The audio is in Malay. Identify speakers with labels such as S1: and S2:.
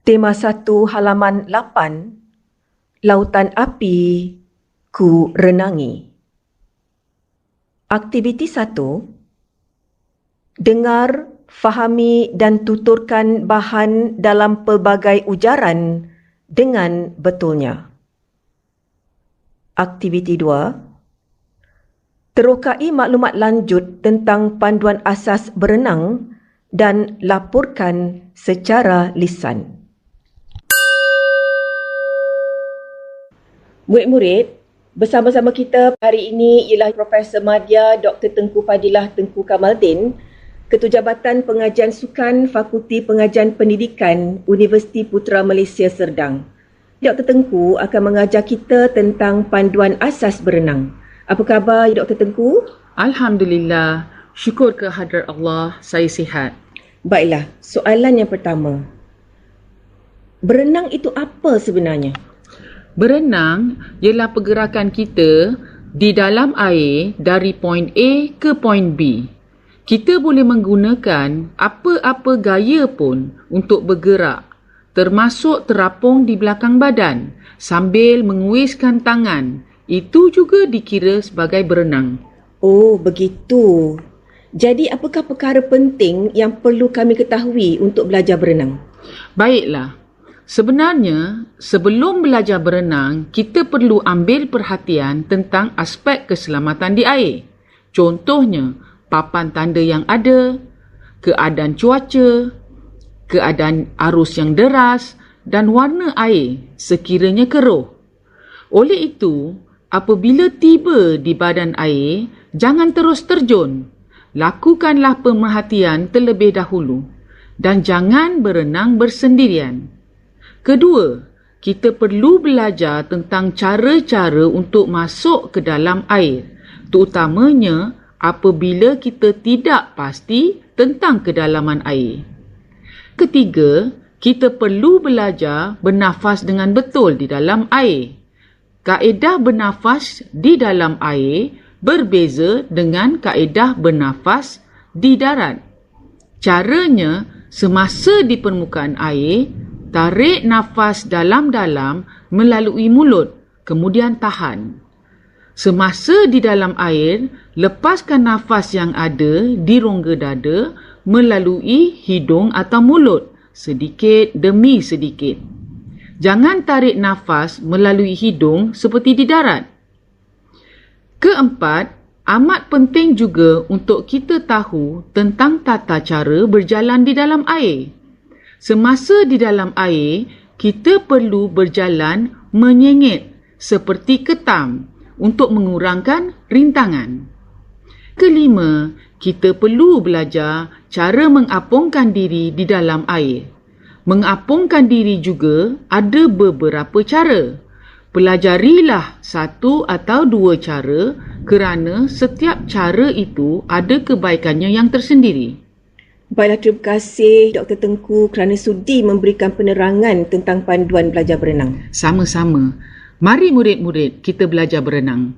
S1: Tema 1 halaman 8, Lautan Api ku renangi. Aktiviti 1, dengar, fahami dan tuturkan bahan dalam pelbagai ujaran dengan betulnya. Aktiviti 2, terokai maklumat lanjut tentang panduan asas berenang dan laporkan secara lisan. Murid-murid, bersama-sama kita hari ini ialah Profesor Madya Dr. Tengku Fadilah Tengku Kamaldin, Ketua Jabatan Pengajian Sukan Fakulti Pengajian Pendidikan Universiti Putra Malaysia Serdang. Dr. Tengku akan mengajar kita tentang panduan asas berenang. Apa khabar Dr. Tengku?
S2: Alhamdulillah, syukur kehadrat Allah, saya sihat.
S1: Baiklah, soalan yang pertama. Berenang itu apa sebenarnya?
S2: Berenang ialah pergerakan kita di dalam air dari point A ke point B. Kita boleh menggunakan apa-apa gaya pun untuk bergerak, termasuk terapung di belakang badan sambil menguiskan tangan. Itu juga dikira sebagai berenang.
S1: Oh, begitu. Jadi apakah perkara penting yang perlu kami ketahui untuk belajar berenang?
S2: Baiklah. Sebenarnya, sebelum belajar berenang, kita perlu ambil perhatian tentang aspek keselamatan di air. Contohnya, papan tanda yang ada, keadaan cuaca, keadaan arus yang deras dan warna air sekiranya keruh. Oleh itu, apabila tiba di badan air, jangan terus terjun. Lakukanlah pemerhatian terlebih dahulu dan jangan berenang bersendirian. Kedua, kita perlu belajar tentang cara-cara untuk masuk ke dalam air, terutamanya apabila kita tidak pasti tentang kedalaman air. Ketiga, kita perlu belajar bernafas dengan betul di dalam air. Kaedah bernafas di dalam air berbeza dengan kaedah bernafas di darat. Caranya, semasa di permukaan air, tarik nafas dalam-dalam melalui mulut, kemudian tahan. Semasa di dalam air, lepaskan nafas yang ada di rongga dada melalui hidung atau mulut, sedikit demi sedikit. Jangan tarik nafas melalui hidung seperti di darat. Keempat, amat penting juga untuk kita tahu tentang tata cara berjalan di dalam air. Semasa di dalam air, kita perlu berjalan menyengit seperti ketam untuk mengurangkan rintangan. Kelima, kita perlu belajar cara mengapungkan diri di dalam air. Mengapungkan diri juga ada beberapa cara. Pelajarilah satu atau dua cara kerana setiap cara itu ada kebaikannya yang tersendiri.
S1: Baiklah, terima kasih Dr. Tengku kerana sudi memberikan penerangan tentang panduan belajar berenang.
S2: Sama-sama. Mari murid-murid kita belajar berenang.